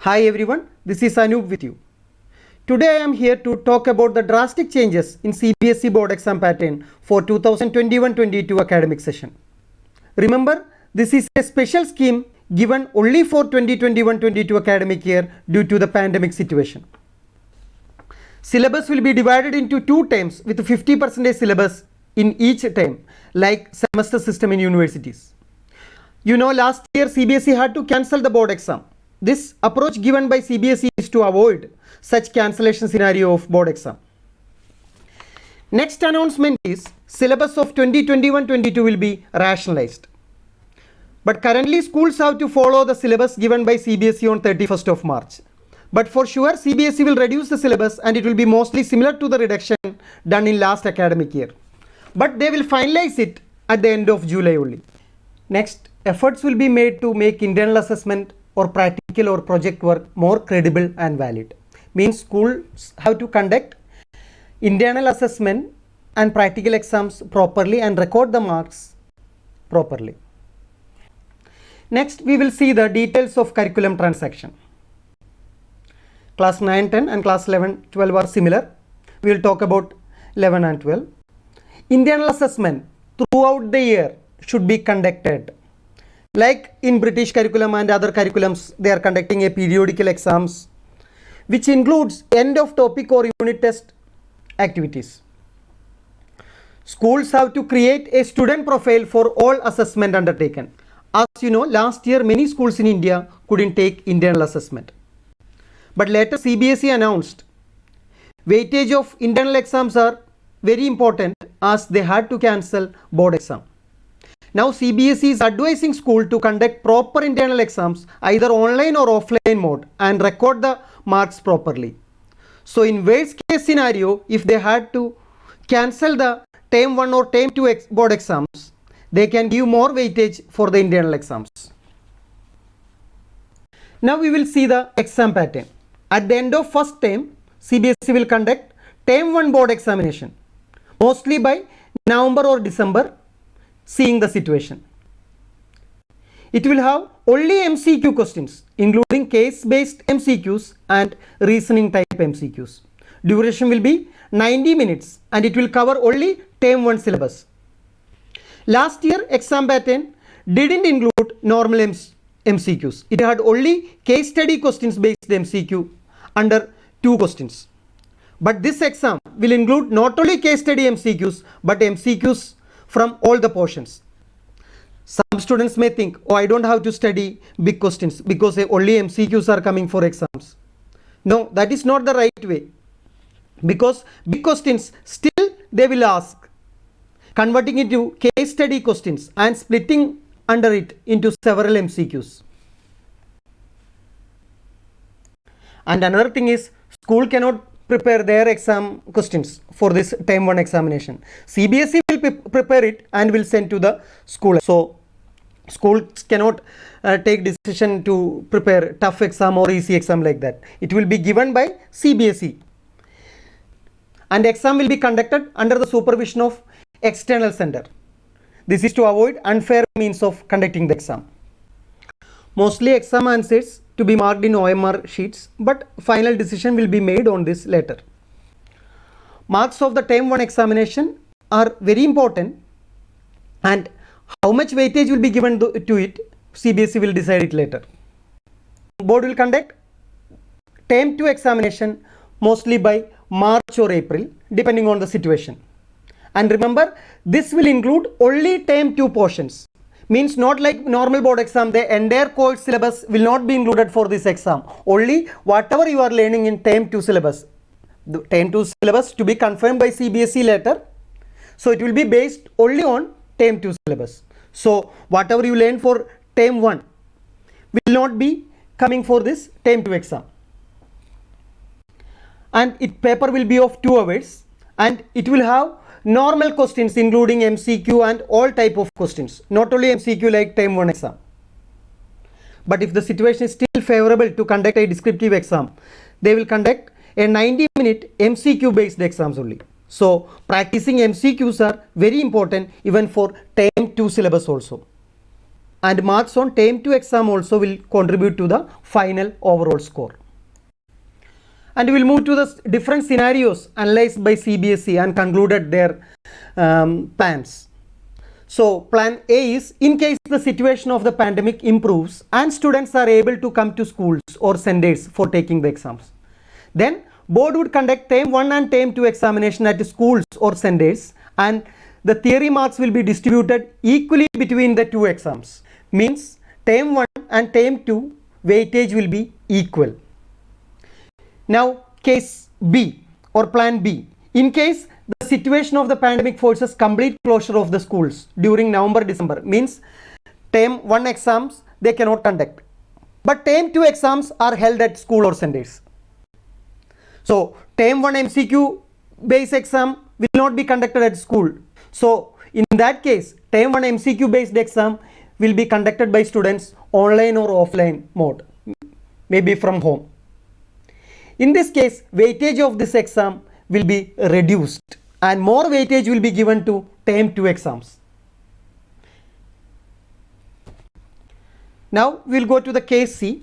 Hi everyone, this is Anup with you. Today I am here to talk about the drastic changes in CBSE board exam pattern for 2021-22 academic session. Remember, this is a special scheme given only for 2021-22 academic year due to the pandemic situation. Syllabus will be divided into two terms with 50% syllabus in each term, like semester system in universities. You know, last year CBSE had to cancel the board exam. This approach given by CBSE is to avoid such cancellation scenario of board exam. Next announcement is syllabus of 2021-22 will be rationalized. But currently schools have to follow the syllabus given by CBSE on 31st of March. But for sure CBSE will reduce the syllabus and it will be mostly similar to the reduction done in last academic year. But they will finalize it at the end of July only. Next, efforts will be made to make internal assessment or practical or project work more credible and valid. Means schools have to conduct internal assessment and practical exams properly and record the marks properly. Next, we will see the details of curriculum transaction. Class 9, 10 and class 11, 12 are similar. We will talk about 11 and 12. Internal assessment throughout the year should be conducted. Like in British curriculum and other curriculums, they are conducting a periodical exams which includes end of topic or unit test activities. Schools have to create a student profile for all assessment undertaken. As you know, last year many schools in India couldn't take internal assessment. But later CBSE announced weightage of internal exams are very important as they had to cancel board exam. Now CBSE is advising school to conduct proper internal exams either online or offline mode and record the marks properly. So in worst case scenario, if they had to cancel the term 1 or term 2 board exams, they can give more weightage for the internal exams. Now we will see the exam pattern. At the end of first term, CBSE will conduct term 1 board examination, mostly by November or December, seeing the situation. It will have only MCQ questions, including case-based MCQs and reasoning type MCQs. Duration will be 90 minutes and it will cover only term 1 syllabus. Last year exam pattern didn't include normal MCQs. It had only case study questions based MCQ under 2 questions. But this exam will include not only case study MCQs but MCQs from all the portions. Some students may think, oh, I don't have to study big questions because only MCQs are coming for exams. No, that is not the right way. Because big questions still they will ask, converting it to case study questions and splitting under it into several MCQs. And another thing is, school cannot prepare their exam questions for this term 1 examination. CBSE will prepare it and will send to the school. So schools cannot take decision to prepare tough exam or easy exam like that. It will be given by CBSE. And exam will be conducted under the supervision of external center. This is to avoid unfair means of conducting the exam. Mostly exam answers to be marked in OMR sheets, but final decision will be made on this later. Marks of the term 1 examination are very important and how much weightage will be given to it, CBSE will decide it later. Board will conduct term 2 examination mostly by March or April depending on the situation. And remember, this will include only term 2 portions. Means not like normal board exam, the entire course syllabus will not be included for this exam. Only whatever you are learning in term 2 syllabus. The term 2 syllabus to be confirmed by CBSE later. So it will be based only on term 2 syllabus. So whatever you learn for term 1 will not be coming for this term 2 exam. And its paper will be of 2 hours and it will have normal questions including MCQ and all type of questions, not only MCQ like term 1 exam. But if the situation is still favorable to conduct a descriptive exam, they will conduct a 90-minute MCQ based exams only. So practicing MCQs are very important even for term 2 syllabus also. and marks on term 2 exam also will contribute to the final overall score. And we will move to the different scenarios analyzed by CBSE and concluded their plans. So plan A is, in case the situation of the pandemic improves and students are able to come to schools or centers for taking the exams, then board would conduct term 1 and term 2 examination at schools or centers, and the theory marks will be distributed equally between the two exams. Means term 1 and term 2 weightage will be equal. Now case B or plan B, in case the situation of the pandemic forces complete closure of the schools during November-December, means term 1 exams they cannot conduct, but term 2 exams are held at school or centers. So term 1 MCQ based exam will not be conducted at school. So in that case, term 1 MCQ based exam will be conducted by students online or offline mode, maybe from home. In this case, weightage of this exam will be reduced and more weightage will be given to term 2 exams. Now we will go to the case C,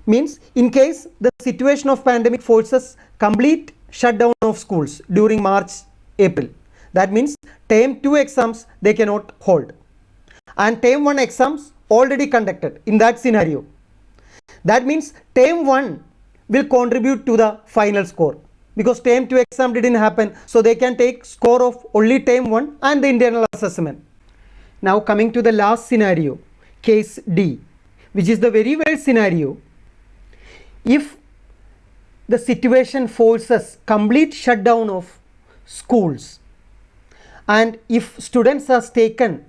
means in case the situation of pandemic forces complete shutdown of schools during March, April. That means term 2 exams they cannot hold and term 1 exams already conducted in that scenario. That means term 1 will contribute to the final score because term 2 exam didn't happen, so they can take score of only term 1 and the internal assessment. Now coming to the last scenario, case D, which is the very worst scenario. If the situation forces complete shutdown of schools and if students have taken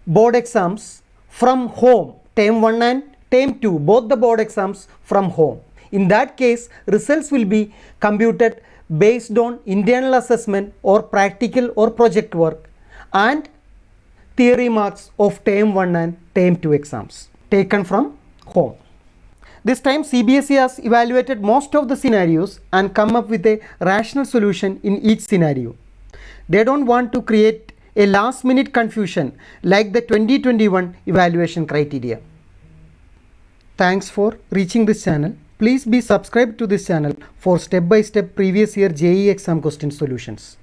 board exams from home, term 1 and term 2, both the board exams from home, in that case results will be computed based on internal assessment or practical or project work and theory marks of term 1 and term 2 exams taken from home. This time CBSE has evaluated most of the scenarios and come up with a rational solution in each scenario. They don't want to create a last minute confusion like the 2021 evaluation criteria. Thanks for reaching this channel. Please be subscribed to this channel for step-by-step previous year JEE exam question solutions.